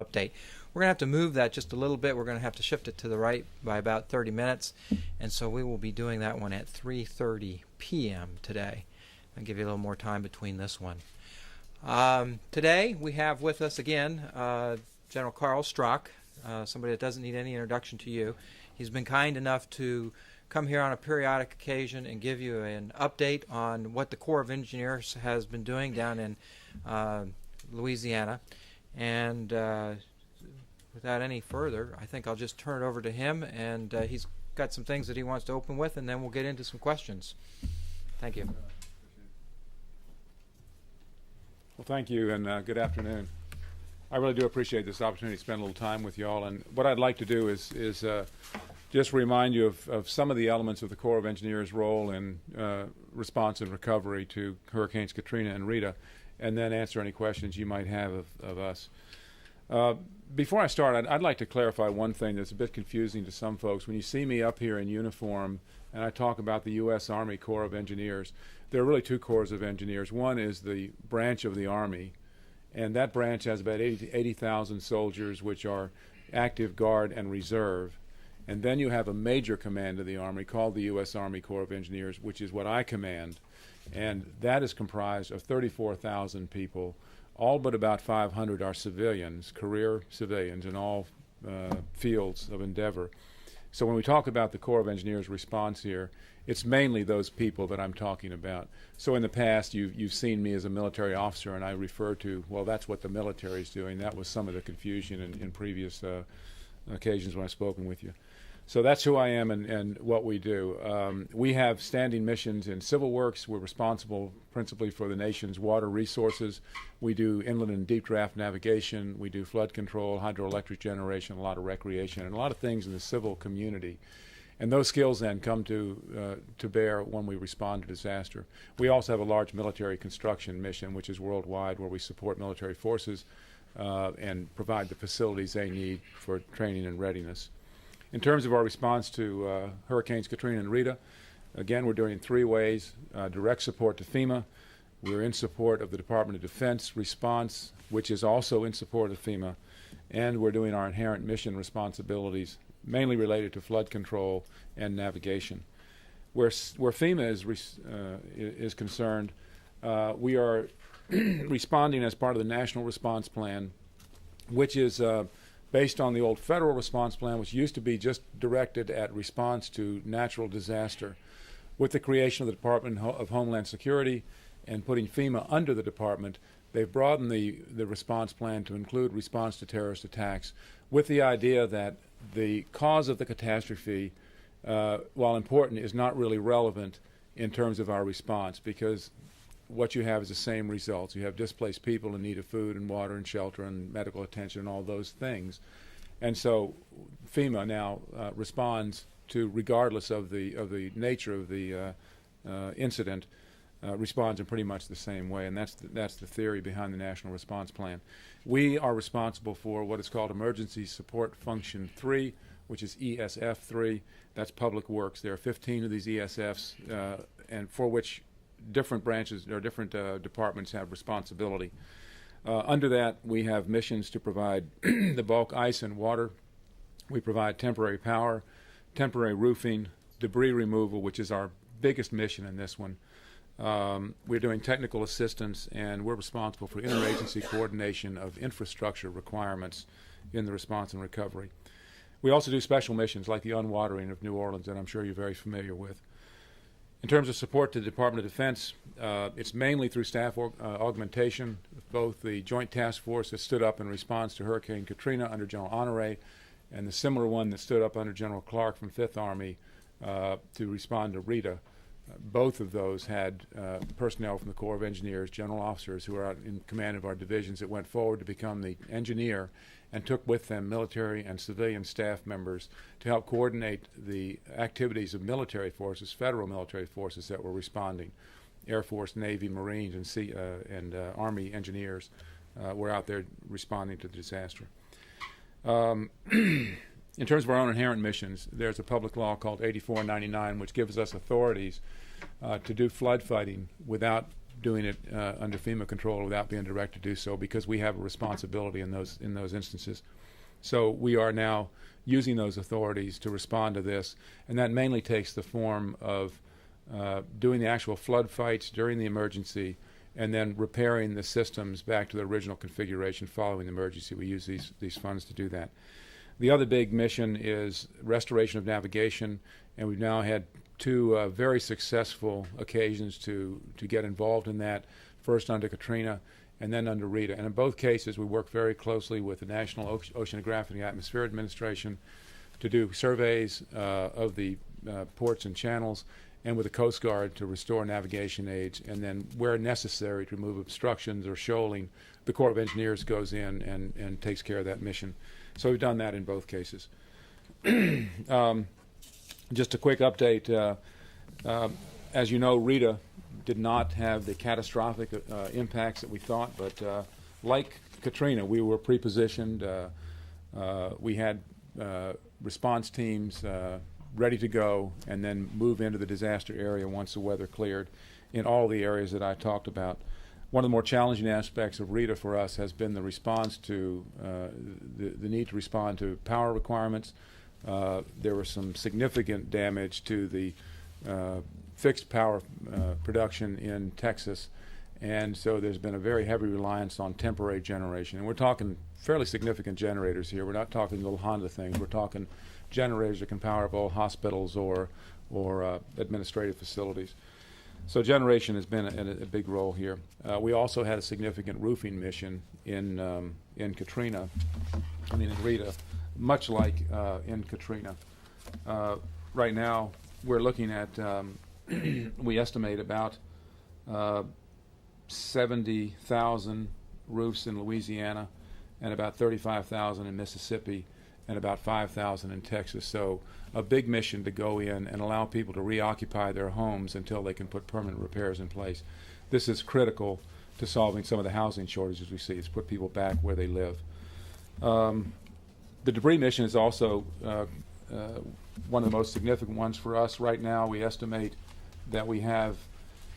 update. We're going to have to move that just a little bit. We're going to have to shift it to the right by about 30 minutes, and so we will be doing that one at 3:30 p.m. today. I'll give you a little more time between this one. Today we have with us again General Carl Strock, somebody that doesn't need any introduction to you. He's been kind enough to come here on a periodic occasion and give you an update on what the Corps of Engineers has been doing down in Louisiana. And without any further, I think I'll just turn it over to him, and he's got some things that he wants to open with, and then we'll get into some questions. Thank you. Well, thank you, and good afternoon. I really do appreciate this opportunity to spend a little time with you all, and what I'd like to do is just remind you of some of the elements of the Corps of Engineers' role in response and recovery to Hurricanes Katrina and Rita, and then answer any questions you might have of us. Before I start, I'd like to clarify one thing that's a bit confusing to some folks. When you see me up here in uniform and I talk about the U.S. Army Corps of Engineers, there are really two Corps of Engineers. One is the branch of the Army, and that branch has about 80,000 soldiers, which are active, guard, and reserve. And then you have a major command of the Army called the U.S. Army Corps of Engineers, which is what I command. And that is comprised of 34,000 people. All but about 500 are civilians, career civilians in all fields of endeavor. So when we talk about the Corps of Engineers response here, it's mainly those people that I'm talking about. So in the past, you've seen me as a military officer, and I refer to, well, that's what the military is doing. That was some of the confusion in previous occasions when I've spoken with you. So that's who I am and what we do. We have standing missions in civil works. We're responsible principally for the nation's water resources. We do inland and deep draft navigation. We do flood control, hydroelectric generation, a lot of recreation, and a lot of things in the civil community. And those skills then come to bear when we respond to disaster. We also have a large military construction mission, which is worldwide, where we support military forces and provide the facilities they need for training and readiness. In terms of our response to Hurricanes Katrina and Rita, again, we're doing it in three ways. Direct support to FEMA. We're in support of the Department of Defense response, which is also in support of FEMA. And we're doing our inherent mission responsibilities, mainly related to flood control and navigation. Where FEMA is concerned, we are responding as part of the National Response Plan, which is based on the old federal response plan, which used to be just directed at response to natural disaster. With the creation of the Department of Homeland Security and putting FEMA under the department, they've broadened the response plan to include response to terrorist attacks, with the idea that the cause of the catastrophe, while important, is not really relevant in terms of our response, because what you have is the same results. You have displaced people in need of food and water and shelter and medical attention and all those things. And so FEMA now responds to, regardless of the nature of the incident, responds in pretty much the same way, and that's the theory behind the National Response Plan. We are responsible for what is called Emergency Support Function 3, which is ESF 3. That's public works. There are 15 of these ESFs, and for which different branches or different departments have responsibility. Under that, we have missions to provide the bulk ice and water. We provide temporary power, temporary roofing, debris removal, which is our biggest mission in this one. We're doing technical assistance, and we're responsible for interagency coordination of infrastructure requirements in the response and recovery. We also do special missions like the unwatering of New Orleans that I'm sure you're very familiar with. In terms of support to the Department of Defense, it's mainly through staff augmentation, both the Joint Task Force that stood up in response to Hurricane Katrina under General Honore, and the similar one that stood up under General Clark from Fifth Army to respond to Rita. Both of those had personnel from the Corps of Engineers, general officers who are out in command of our divisions that went forward to become the engineer and took with them military and civilian staff members to help coordinate the activities of military forces, federal military forces that were responding. Air Force, Navy, Marines, and Army engineers were out there responding to the disaster. In terms of our own inherent missions, there's a public law called 8499, which gives us authorities to do flood fighting without doing it under FEMA control without being directed to do so, because we have a responsibility in those instances. So we are now using those authorities to respond to this, and that mainly takes the form of doing the actual flood fights during the emergency, and then repairing the systems back to the original configuration following the emergency. We use these funds to do that. The other big mission is restoration of navigation, and we've now had two very successful occasions to get involved in that, first under Katrina and then under Rita. And in both cases, we work very closely with the National Oceanographic and Atmosphere Administration to do surveys of the ports and channels, and with the Coast Guard to restore navigation aids, and then where necessary to remove obstructions or shoaling, the Corps of Engineers goes in and takes care of that mission. So we've done that in both cases. Just a quick update. As you know, Rita did not have the catastrophic impacts that we thought, but like Katrina, we were pre-positioned. We had response teams ready to go and then move into the disaster area once the weather cleared in all the areas that I talked about. One of the more challenging aspects of Rita for us has been the response to the need to respond to power requirements. There was some significant damage to the fixed power production in Texas, and so there's been a very heavy reliance on temporary generation. And we're talking fairly significant generators here. We're not talking little Honda things. We're talking generators that can power up all hospitals or administrative facilities. So generation has been a big role here. We also had a significant roofing mission in Rita, much like in Katrina. Right now, we're looking at, we estimate about 70,000 roofs in Louisiana, and about 35,000 in Mississippi, and about 5,000 in Texas. So a big mission to go in and allow people to reoccupy their homes until they can put permanent repairs in place. This is critical to solving some of the housing shortages we see. It's put people back where they live. The debris mission is also one of the most significant ones for us. Right now, we estimate that we have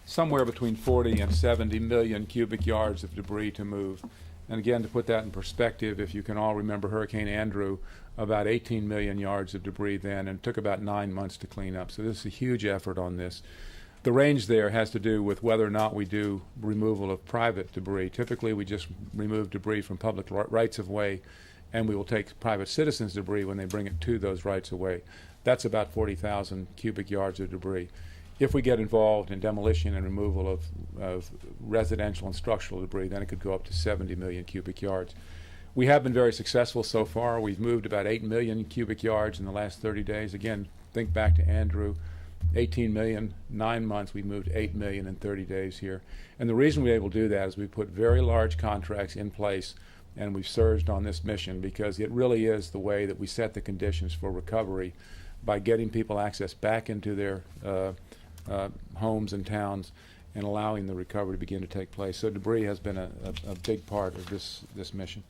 somewhere between 40 and 70 million cubic yards of debris to move. And again, to put that in perspective, if you can all remember Hurricane Andrew, about 18 million yards of debris then, and it took about 9 months to clean up. So this is a huge effort on this. The range there has to do with whether or not we do removal of private debris. Typically, we just remove debris from public rights of way, and we will take private citizens' debris when they bring it to those rights of way. That's about 40,000 cubic yards of debris. If we get involved in demolition and removal of residential and structural debris, then it could go up to 70 million cubic yards. We have been very successful so far. We've moved about 8 million cubic yards in the last 30 days. Again, think back to Andrew, 18 million, 9 months, we moved 8 million in 30 days here. And the reason we're able to do that is we put very large contracts in place, and we've surged on this mission because it really is the way that we set the conditions for recovery by getting people access back into their homes and towns and allowing the recovery to begin to take place. So debris has been a big part of this mission.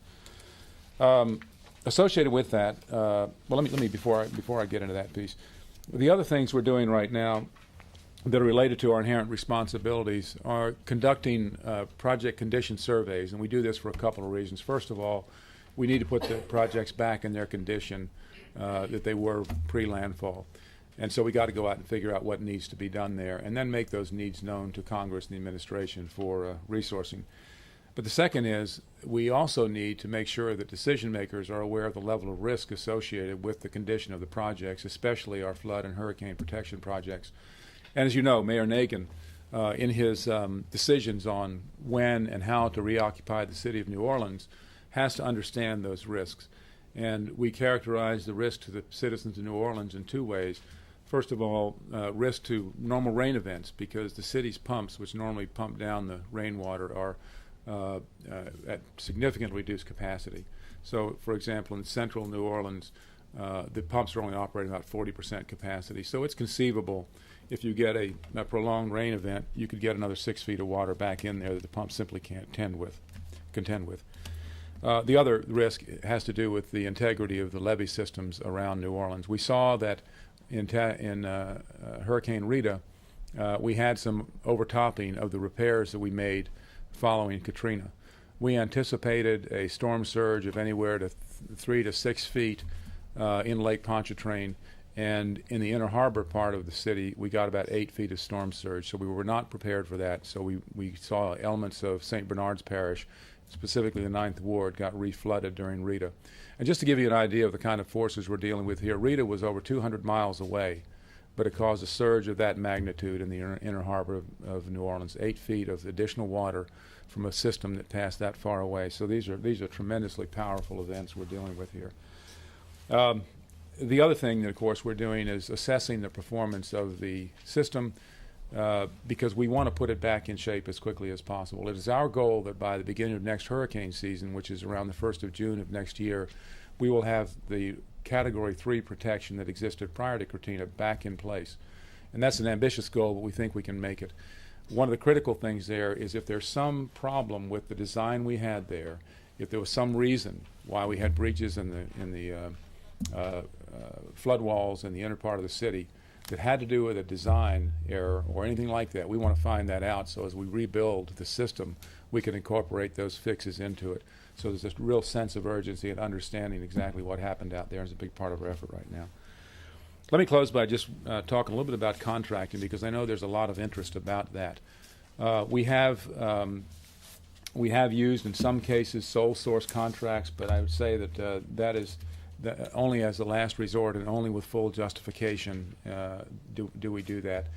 Associated with that, well, let me before I get into that piece, the other things we're doing right now that are related to our inherent responsibilities are conducting project condition surveys, and we do this for a couple of reasons. First of all, we need to put the projects back in their condition that they were pre-landfall. And so we got to go out and figure out what needs to be done there, and then make those needs known to Congress and the administration for resourcing. But the second is we also need to make sure that decision makers are aware of the level of risk associated with the condition of the projects, especially our flood and hurricane protection projects. And as you know, Mayor Nagin, in his decisions on when and how to reoccupy the city of New Orleans, has to understand those risks. And we characterize the risk to the citizens of New Orleans in two ways. First of all, risk to normal rain events, because the city's pumps, which normally pump down the rainwater, are at significantly reduced capacity. So, for example, in central New Orleans, the pumps are only operating about 40% capacity. So it's conceivable if you get a prolonged rain event, you could get another 6 feet of water back in there that the pumps simply can't contend with. The other risk has to do with the integrity of the levee systems around New Orleans. We saw that in Hurricane Rita, we had some overtopping of the repairs that we made following Katrina. We anticipated a storm surge of anywhere to 3 to 6 feet in Lake Pontchartrain, and in the Inner Harbor part of the city, we got about 8 feet of storm surge. So we were not prepared for that. So we saw elements of St. Bernard's Parish, specifically the 9th Ward, got reflooded during Rita. And just to give you an idea of the kind of forces we're dealing with here, Rita was over 200 miles away, but it caused a surge of that magnitude in the Inner Harbor of New Orleans, 8 feet of additional water from a system that passed that far away. So these are tremendously powerful events we're dealing with here. The other thing that, of course, we're doing is assessing the performance of the system because we want to put it back in shape as quickly as possible. It is our goal that by the beginning of next hurricane season, which is around the 1st of June of next year, we will have the Category 3 protection that existed prior to Katrina back in place. And that's an ambitious goal, but we think we can make it. One of the critical things there is if there's some problem with the design we had there, if there was some reason why we had breaches in the flood walls in the inner part of the city that had to do with a design error or anything like that, we want to find that out so as we rebuild the system, we can incorporate those fixes into it. So there's this real sense of urgency and understanding exactly what happened out there is a big part of our effort right now. Let me close by just talking a little bit about contracting because I know there's a lot of interest about that. We have used in some cases sole source contracts, but I would say that that is only as a last resort and only with full justification do we do that.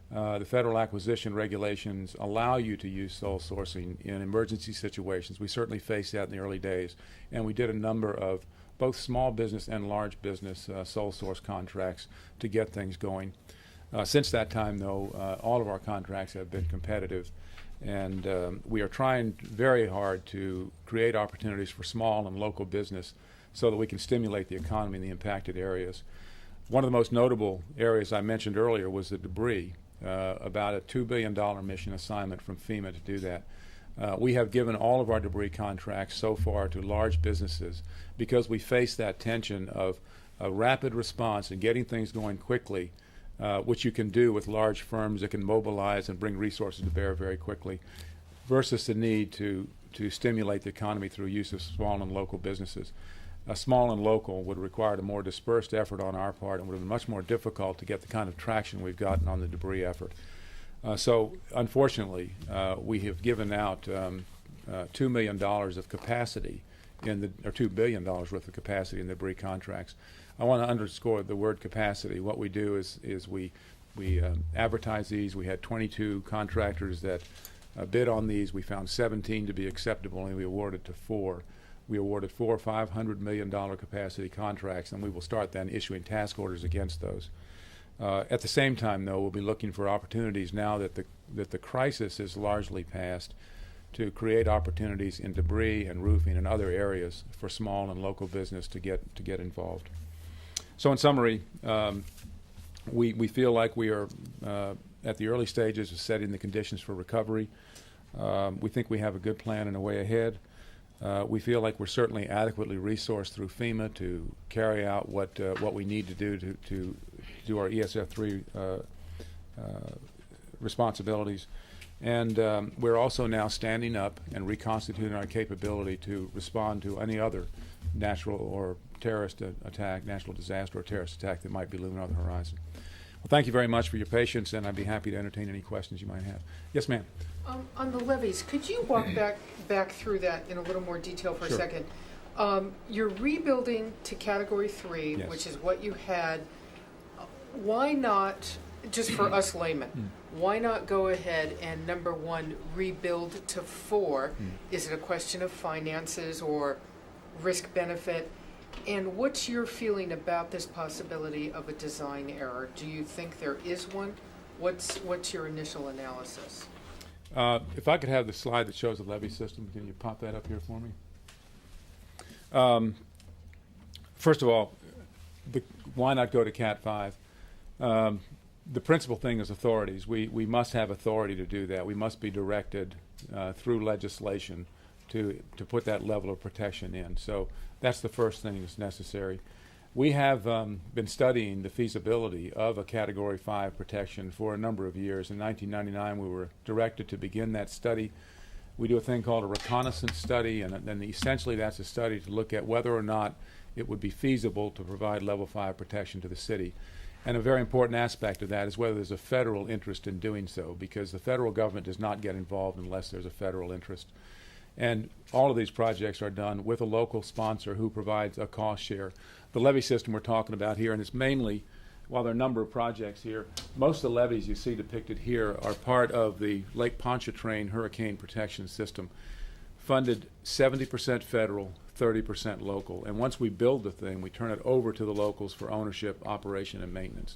The federal acquisition regulations allow you to use sole sourcing in emergency situations. We certainly faced that in the early days, and we did a number of both small business and large business sole source contracts to get things going. Since that time, though, all of our contracts have been competitive, and we are trying very hard to create opportunities for small and local business so that we can stimulate the economy in the impacted areas. One of the most notable areas I mentioned earlier was the debris, about a $2 billion mission assignment from FEMA to do that. We have given all of our debris contracts so far to large businesses because we face that tension of a rapid response and getting things going quickly, which you can do with large firms that can mobilize and bring resources to bear very quickly, versus the need to stimulate the economy through use of small and local businesses. Small and local would require a more dispersed effort on our part and would have been much more difficult to get the kind of traction we've gotten on the debris effort. So, unfortunately, we have given out $2 million of capacity or $2 billion worth of capacity in the debris contracts. I want to underscore the word capacity. What we do is we advertise these. We had 22 contractors that bid on these. We found 17 to be acceptable, and we awarded to 4. We awarded 4 $500 million capacity contracts, and we will start then issuing task orders against those. At the same time, though, we'll be looking for opportunities now that the crisis is largely past to create opportunities in debris and roofing and other areas for small and local business to get involved. So in summary, we feel like we are at the early stages of setting the conditions for recovery. We think we have a good plan and a way ahead. We feel like we're certainly adequately resourced through FEMA to carry out what we need to do to do our ESF3 responsibilities. And we're also now standing up and reconstituting our capability to respond to any other natural or terrorist attack, natural disaster or terrorist attack that might be looming on the horizon. Well, thank you very much for your patience, and I'd be happy to entertain any questions you might have. Yes, ma'am. On the levees, could you walk back through that in a little more detail for Sure. a second? You're rebuilding to Category 3, Yes. which is what you had. Why not, just for us laymen, why not go ahead and, number one, rebuild to 4? Is it a question of finances or risk-benefit? And what's your feeling about this possibility of a design error? Do you think there is one? What's your initial analysis? If I could have the slide that shows the levee system, can you pop that up here for me? First of all, why not go to Cat 5? The principal thing is authorities. We must have authority to do that. We must be directed through legislation to put that level of protection in. So that's the first thing that's necessary. We have been studying the feasibility of a Category 5 protection for a number of years. In 1999, we were directed to begin that study. We do a thing called a reconnaissance study, and then essentially that's a study to look at whether or not it would be feasible to provide level 5 protection to the city. And a very important aspect of that is whether there's a federal interest in doing so, because the federal government does not get involved unless there's a federal interest. And all of these projects are done with a local sponsor who provides a cost share. The levee system we're talking about here, and it's mainly, while there are a number of projects here, most of the levees you see depicted here are part of the Lake Pontchartrain Hurricane Protection System, funded 70% federal, 30% local. And once we build the thing, we turn it over to the locals for ownership, operation, and maintenance.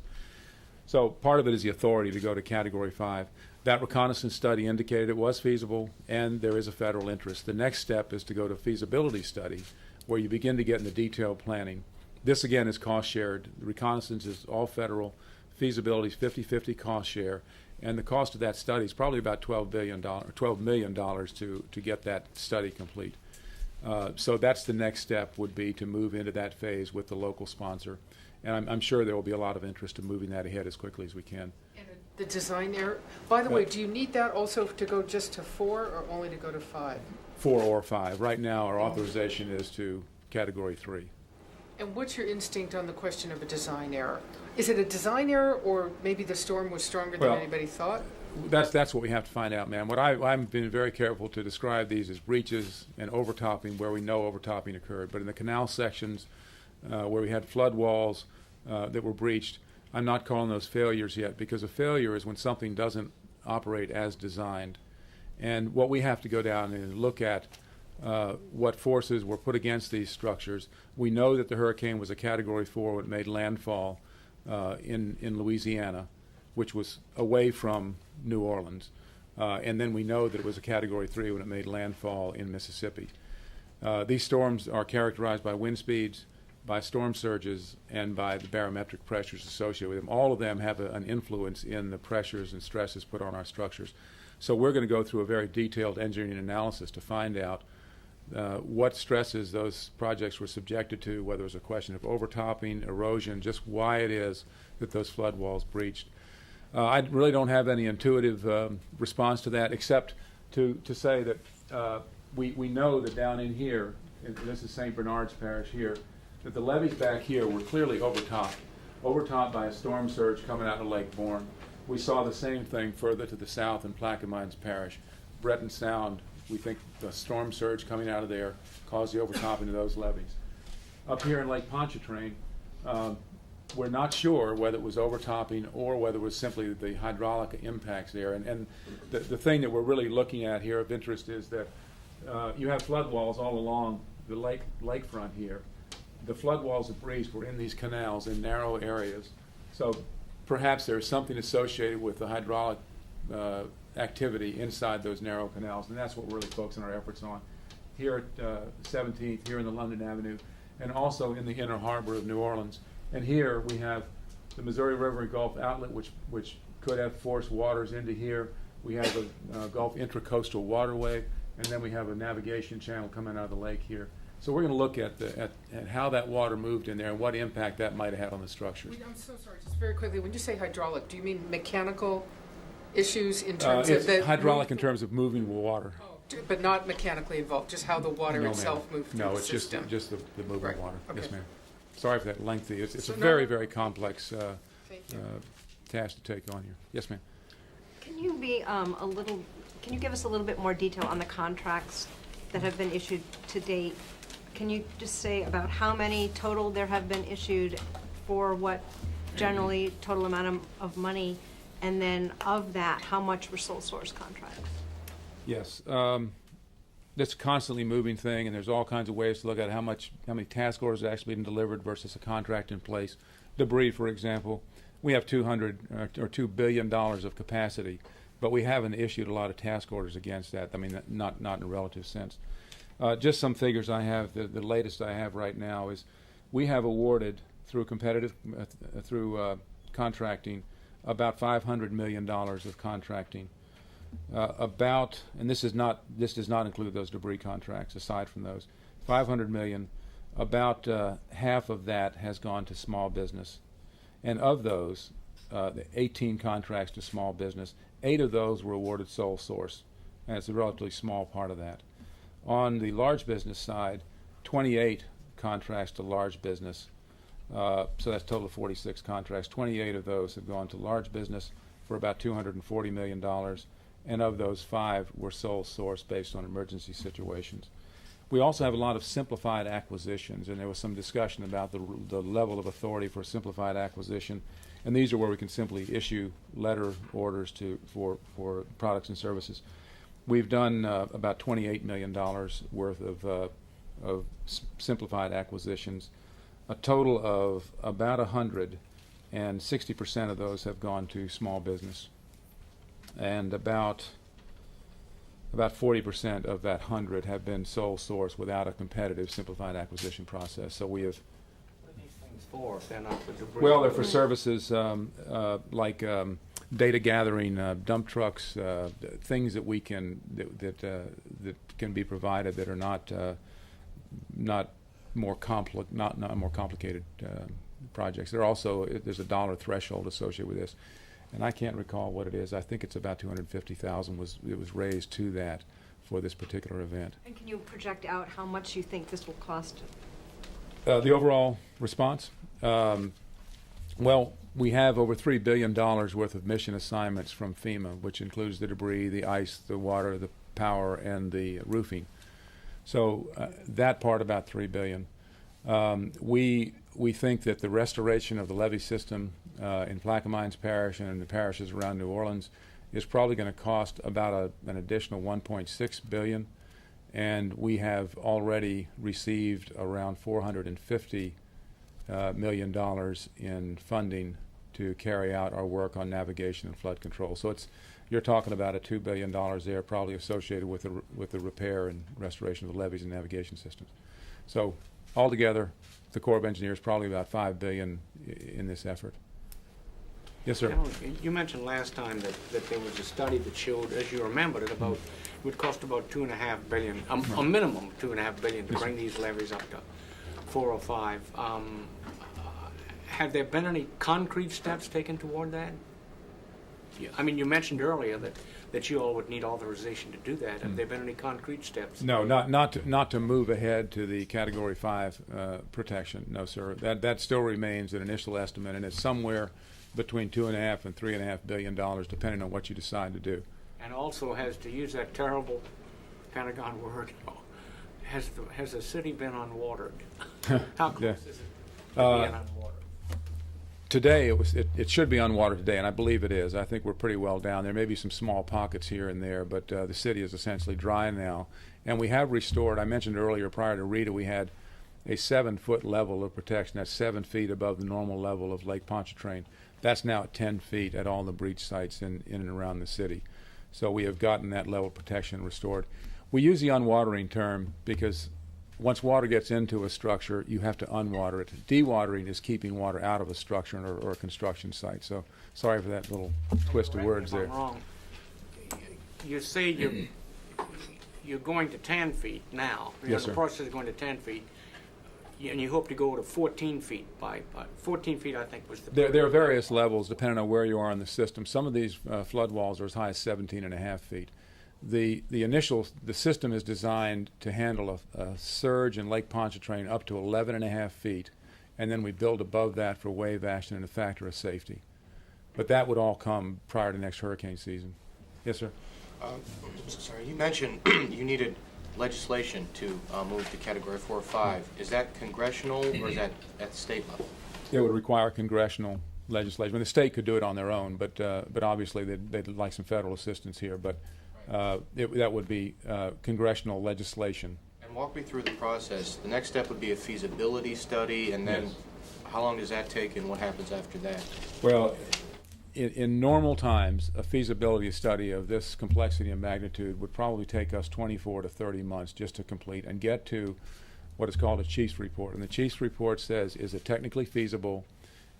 So part of it is the authority to go to Category 5. That reconnaissance study indicated it was feasible, and there is a federal interest. The next step is to go to feasibility study, where you begin to get into detailed planning. This, again, is cost shared. The reconnaissance is all federal. Feasibility is 50-50 cost share. And the cost of that study is probably about $12 million to get that study complete. So that's the next step, would be to move into that phase with the local sponsor. And I'm sure there will be a lot of interest in moving that ahead as quickly as we can. And the design error, by the way, do you need that also to go just to 4 or only to go to 5? 4 or 5. Right now, our authorization is to Category 3. And what's your instinct on the question of a design error? Is it a design error, or maybe the storm was stronger than anybody thought? That's what we have to find out, ma'am. I've been very careful to describe these as breaches and overtopping where we know overtopping occurred. But in the canal sections where we had flood walls that were breached, I'm not calling those failures yet, because a failure is when something doesn't operate as designed. And what we have to go down and look at what forces were put against these structures. We know that the hurricane was a Category 4 when it made landfall in Louisiana, which was away from New Orleans. And then we know that it was a Category 3 when it made landfall in Mississippi. These storms are characterized by wind speeds, by storm surges, and by the barometric pressures associated with them. All of them have an influence in the pressures and stresses put on our structures. So we're going to go through a very detailed engineering analysis to find out what stresses those projects were subjected to, whether it was a question of overtopping, erosion, just why it is that those flood walls breached. I really don't have any intuitive response to that, except to say that we know that down in here, and this is St. Bernard's Parish here, that the levees back here were clearly overtopped by a storm surge coming out of Lake Bourne. We saw the same thing further to the south in Plaquemines Parish. Breton Sound, we think the storm surge coming out of there caused the overtopping of those levees. Up here in Lake Pontchartrain, we're not sure whether it was overtopping or whether it was simply the hydraulic impacts there. And the thing that we're really looking at here of interest is that you have flood walls all along the lakefront here. The flood walls that breached were in these canals in narrow areas. So perhaps there's something associated with the hydraulic activity inside those narrow canals, and that's what we're really focusing our efforts on. Here at 17th, here in the London Avenue, and also in the inner harbor of New Orleans. And here we have the Missouri River and Gulf outlet, which could have forced waters into here. We have a Gulf Intracoastal Waterway, and then we have a navigation channel coming out of the lake here. So we're going to look at how that water moved in there and what impact that might have had on the structure. I'm so sorry, just very quickly, when you say hydraulic, do you mean mechanical issues in terms it's of the... hydraulic in terms of moving water. But not mechanically involved, just how the water No, itself moved through the system? No, it's just the moving Right. water. Okay. Yes, ma'am. Sorry for that lengthy. It's So a no, very, no. very complex Thank you. task to take on here. Yes, ma'am. Can you be can you give us a little bit more detail on the contracts that have been issued to date? Can you just say about how many total there have been issued, for what generally total amount of money, and then of that, how much were sole source contracts? Yes. That's a constantly moving thing, and there's all kinds of ways to look at how many task orders have actually been delivered versus a contract in place. Debris, for example, we have $2 billion of capacity, but we haven't issued a lot of task orders against that. I mean, not in a relative sense. Just some figures I have. The latest I have right now is we have awarded through contracting about $500 million of contracting. And this does not include those debris contracts. Aside from those, $500 million About half of that has gone to small business. And of those, the 18 contracts to small business, 8 of those were awarded sole source. And it's a relatively small part of that. On the large business side, 28 contracts to large business. So that's a total of 46 contracts. 28 of those have gone to large business for about $240 million. And of those, 5 were sole source based on emergency situations. We also have a lot of simplified acquisitions, and there was some discussion about the level of authority for simplified acquisition. And these are where we can simply issue letter orders for products and services. We've done about $28 million worth of simplified acquisitions, a total of about 100, and 60% of those have gone to small business. And about 40% of that 100 have been sole source without a competitive simplified acquisition process. So we have. What are these things for if they're not for debris? Well, they're for services like data gathering, dump trucks, things that we can that can be provided that are not more complicated projects. There's a dollar threshold associated with this. And I can't recall what it is. I think it's about $250,000 was raised to that for this particular event. And can you project out how much you think this will cost? The overall response? Well, we have over $3 billion worth of mission assignments from FEMA, which includes the debris, the ice, the water, the power, and the roofing. So that part, about $3 billion. We think that the restoration of the levee system in Plaquemines Parish and in the parishes around New Orleans is probably going to cost about an additional $1.6 billion, and we have already received around $450 million in funding to carry out our work on navigation and flood control. So you're talking about a $2 billion there, probably associated with the repair and restoration of the levees and navigation systems. So altogether, the Corps of Engineers probably about $5 billion in this effort. Yes, sir. You mentioned last time that there was a study that showed, as you remembered, it would cost about $2.5 billion, a minimum $2.5 billion to bring these levees up to 4 or 5. Have there been any concrete steps taken toward that? I mean, you mentioned earlier that you all would need authorization to do that. Have there been any concrete steps? No, not to move ahead to the Category 5 protection. No, sir. That still remains an initial estimate, and it's somewhere between $2.5 and $3.5 billion, depending on what you decide to do. And also, has to use that terrible Pentagon word, has the city been unwatered? How close Yeah. is it to being unwatered? Today, it should be unwatered today, and I believe it is. I think we're pretty well down. There may be some small pockets here and there, but the city is essentially dry now. And we have restored, I mentioned earlier, prior to Rita, we had a 7-foot level of protection. That's 7 feet above the normal level of Lake Pontchartrain. That's now at 10 feet at all the breach sites in and around the city. So we have gotten that level of protection restored. We use the unwatering term because once water gets into a structure, you have to unwater it. Dewatering is keeping water out of a structure or a construction site. So sorry for that little twist of words there. If I'm wrong. You say you're going to 10 feet now. Yes, The sir. process is going to 10 feet. And you hope to go to 14 feet by 14 feet, I think, was the. There are various levels depending on where you are in the system. Some of these flood walls are as high as 17.5 feet. The system is designed to handle a surge in Lake Pontchartrain up to 11.5 feet, and then we build above that for wave action and a factor of safety. But that would all come prior to next hurricane season. Yes, sir. Sorry, you mentioned you needed legislation to move to Category 4 or 5. Is that congressional or is that at the state level? It would require congressional legislation. The state could do it on their own, but obviously they'd like some federal assistance here. But that would be congressional legislation. And walk me through the process. The next step would be a feasibility study, and then Yes. how long does that take and what happens after that? Well, in normal times, a feasibility study of this complexity and magnitude would probably take us 24 to 30 months just to complete and get to what is called a Chief's report. And the Chief's report says, is it technically feasible,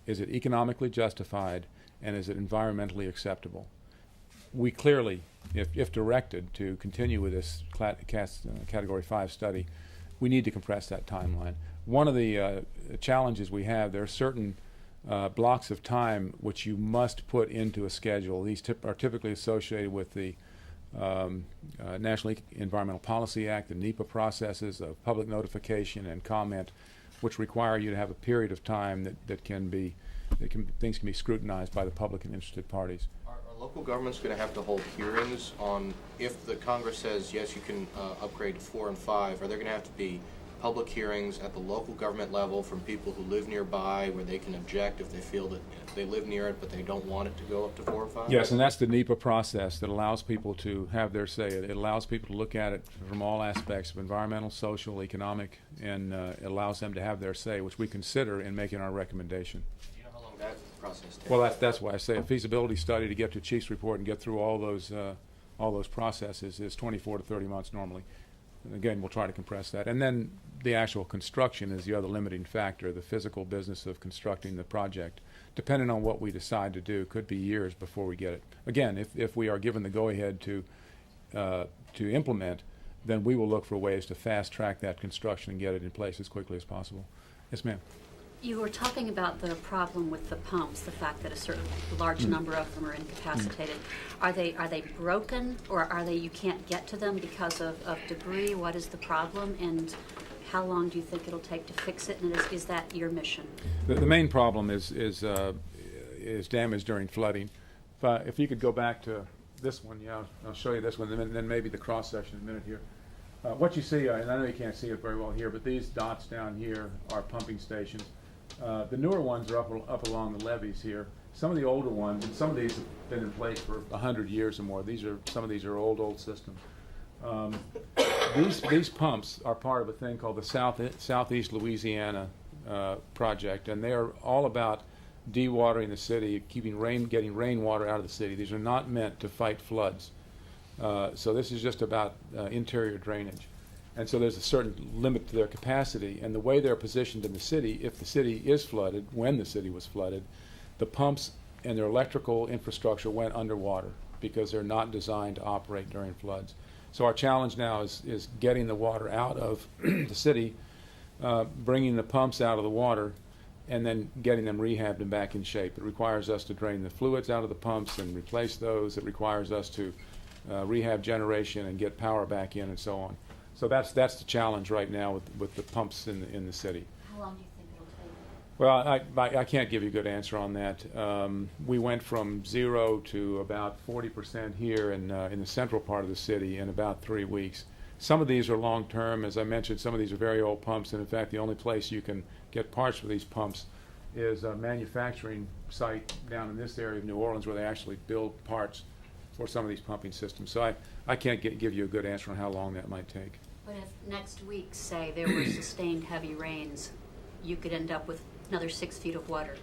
is it economically justified, and is it environmentally acceptable? We clearly, if directed to continue with this Category 5 study, we need to compress that timeline. one of the challenges we have, there are certain blocks of time which you must put into a schedule. These are typically associated with the National Environmental Policy Act, the NEPA processes of public notification and comment, which require you to have a period of time things can be scrutinized by the public and interested parties. Are local governments going to have to hold hearings on, if the Congress says, yes, you can upgrade to 4 and 5, are there going to have to be public hearings at the local government level from people who live nearby where they can object if they feel that they live near it but they don't want it to go up to 4 or 5? Yes, and that's the NEPA process that allows people to have their say. It allows people to look at it from all aspects of environmental, social, economic, and it allows them to have their say, which we consider in making our recommendation. Do you know how long that process takes? Well, that's why I say a feasibility study to get to chief's report and get through all those processes is 24 to 30 months normally. And again, we'll try to compress that. And then the actual construction is the other limiting factor, the physical business of constructing the project. Depending on what we decide to do, could be years before we get it. Again, if we are given the go-ahead to implement, then we will look for ways to fast-track that construction and get it in place as quickly as possible. Yes, ma'am. You were talking about the problem with the pumps, the fact that a certain large number of them are incapacitated. Are they broken, or are they you can't get to them because of debris? What is the problem, and how long do you think it'll take to fix it? And is that your mission? The main problem is damage during flooding. If you could go back to this one, yeah, I'll show you this one, and then maybe the cross section in a minute here. What you see, and I know you can't see it very well here, but these dots down here are pumping stations. The newer ones are up along the levees here. Some of the older ones, and some of these have been in place for 100 years or more. Some of these are old systems. These pumps are part of a thing called the Southeast Louisiana project, and they are all about dewatering the city, getting rainwater out of the city. These are not meant to fight floods. So this is just about interior drainage. And so there's a certain limit to their capacity. And the way they're positioned in the city, if the city is flooded, when the city was flooded, the pumps and their electrical infrastructure went underwater because they're not designed to operate during floods. So our challenge now is getting the water out of the city, bringing the pumps out of the water, and then getting them rehabbed and back in shape. It requires us to drain the fluids out of the pumps and replace those. It requires us to rehab generation and get power back in and so on. So that's the challenge right now with the pumps in the city. How long do you think it'll take? Well, I can't give you a good answer on that. We went from 0 to about 40% here in the central part of the city in about 3 weeks. Some of these are long-term. As I mentioned, some of these are very old pumps, and in fact, the only place you can get parts for these pumps is a manufacturing site down in this area of New Orleans where they actually build parts for some of these pumping systems. So I can't give you a good answer on how long that might take. But if next week, say, there were sustained heavy rains, you could end up with another 6 feet of water.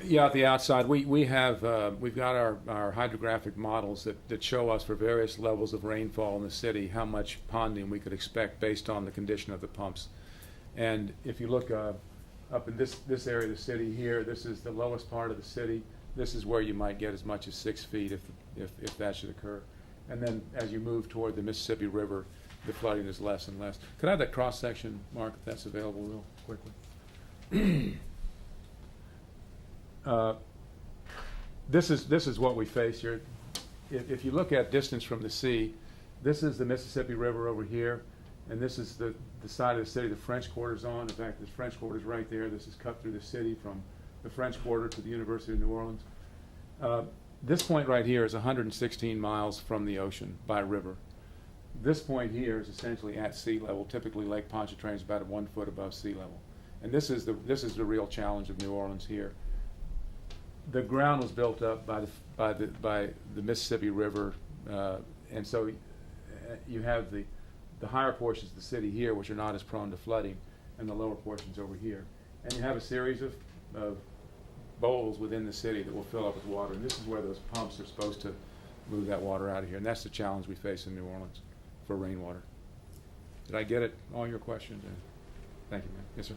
Yeah, at the outside, we've got our hydrographic models that show us for various levels of rainfall in the city how much ponding we could expect based on the condition of the pumps. And if you look up in this area of the city here, this is the lowest part of the city. This is where you might get as much as 6 feet if that should occur. And then as you move toward the Mississippi River, the flooding is less and less. Could I have that cross section, Mark, if that's available real quickly? This is what we face here. If you look at distance from the sea, this is the Mississippi River over here, and this is the side of the city the French Quarter's on. In fact, the French Quarter's right there. This is cut through the city from the French Quarter to the University of New Orleans. This point right here is 116 miles from the ocean by river. This point here is essentially at sea level. Typically, Lake Pontchartrain is about 1 foot above sea level, and this is the real challenge of New Orleans here. The ground was built up by the Mississippi River, and so you have the higher portions of the city here, which are not as prone to flooding, and the lower portions over here. And you have a series of bowls within the city that will fill up with water, and this is where those pumps are supposed to move that water out of here, and that's the challenge we face in New Orleans for rainwater. Did I get it? All your questions? Thank you, ma'am. Yes, sir.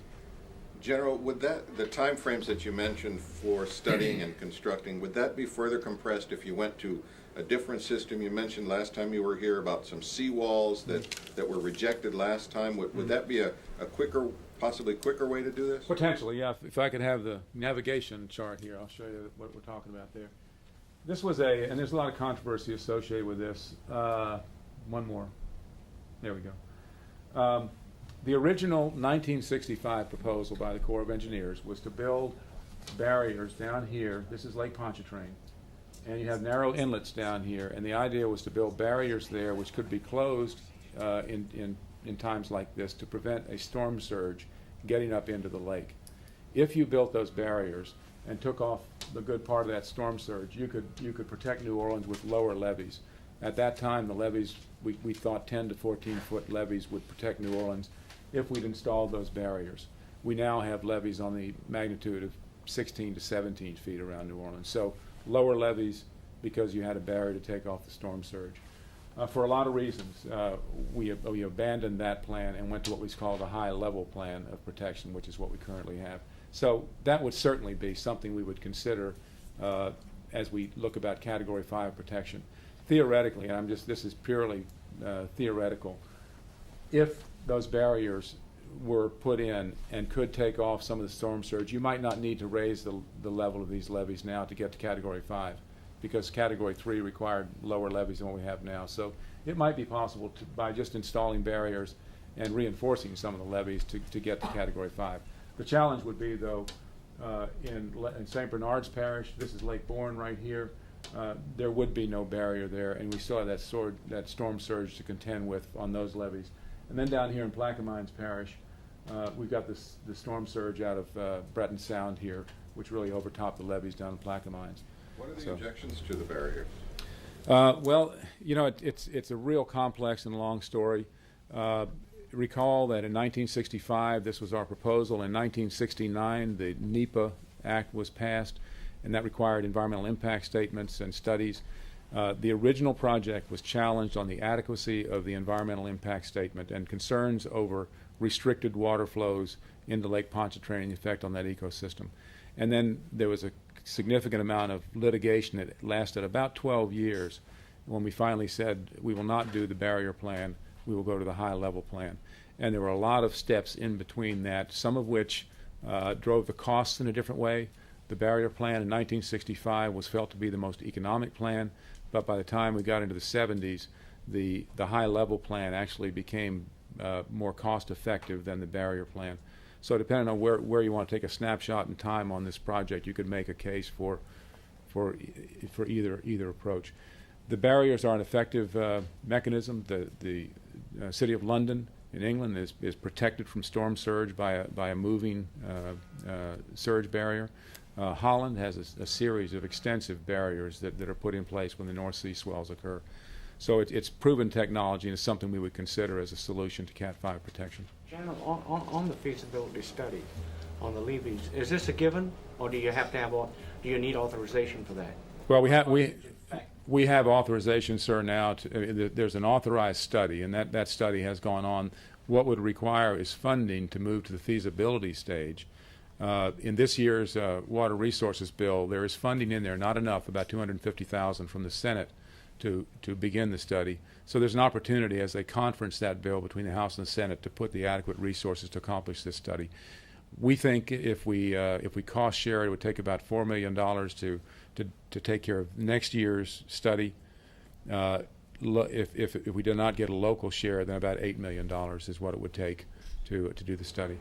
General, would the time frames that you mentioned for studying and constructing, would that be further compressed if you went to a different system? You mentioned last time you were here about some seawalls that were rejected last time. Would that be a quicker possibly quicker way to do this? Potentially, yeah. If I could have the navigation chart here, I'll show you what we're talking about there. This was and there's a lot of controversy associated with this. One more. There we go. The original 1965 proposal by the Corps of Engineers was to build barriers down here. This is Lake Pontchartrain. And you have narrow inlets down here. And the idea was to build barriers there which could be closed in times like this to prevent a storm surge getting up into the lake. If you built those barriers and took off the good part of that storm surge, you could protect New Orleans with lower levees. At that time, the levees, we thought 10 to 14-foot levees would protect New Orleans if we'd installed those barriers. We now have levees on the magnitude of 16 to 17 feet around New Orleans. So lower levees because you had a barrier to take off the storm surge. For a lot of reasons, we abandoned that plan and went to what we call the high-level plan of protection, which is what we currently have. So that would certainly be something we would consider as we look about Category 5 protection. Theoretically, and this is purely theoretical, if those barriers were put in and could take off some of the storm surge, you might not need to raise the level of these levees now to get to Category 5, because Category 3 required lower levees than what we have now. So it might be possible by just installing barriers and reinforcing some of the levees to get to Category 5. The challenge would be, though, in St. Bernard's Parish, this is Lake Bourne right here, there would be no barrier there, and we still have that storm surge to contend with on those levees. And then down here in Plaquemines Parish, we've got the storm surge out of Breton Sound here, which really overtopped the levees down in Plaquemines. What are the objections to the barrier? Well, it's a real complex and long story. Recall that in 1965, this was our proposal. In 1969, the NEPA Act was passed, and that required environmental impact statements and studies. The original project was challenged on the adequacy of the environmental impact statement and concerns over restricted water flows into Lake Pontchartrain and the effect on that ecosystem. And then there was a significant amount of litigation that lasted about 12 years when we finally said we will not do the barrier plan, we will go to the high-level plan. And there were a lot of steps in between that, some of which drove the costs in a different way. The barrier plan in 1965 was felt to be the most economic plan, but by the time we got into the 70s, the high-level plan actually became more cost-effective than the barrier plan. So depending on where you want to take a snapshot in time on this project, you could make a case for either approach. The barriers are an effective mechanism. The City of London in England is protected from storm surge by a moving surge barrier. Holland has a series of extensive barriers that are put in place when the North Sea swells occur. So it's proven technology, and it's something we would consider as a solution to Cat 5 protection. General, on the feasibility study, on the levees, is this a given, or do you have to have, do you need authorization for that? Well, we have authorization, sir, now. There's an authorized study, and that study has gone on. What would require is funding to move to the feasibility stage. In this year's Water Resources Bill, there is funding in there, not enough, about $250,000 from the Senate to begin the study. So there's an opportunity as they conference that bill between the House and the Senate to put the adequate resources to accomplish this study. We think if we cost share, it would take about $4 million to take care of next year's study. If we do not get a local share, then about $8 million is what it would take to do the study.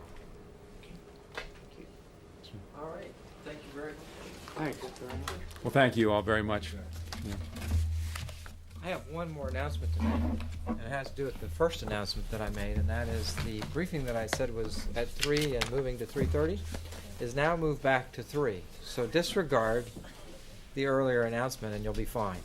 All right. Thank you very much. Thanks very much. Well, thank you all very much. Yeah. I have one more announcement to make, and it has to do with the first announcement that I made, and that is the briefing that I said was at 3 and moving to 3:30 is now moved back to 3. So disregard the earlier announcement and you'll be fine.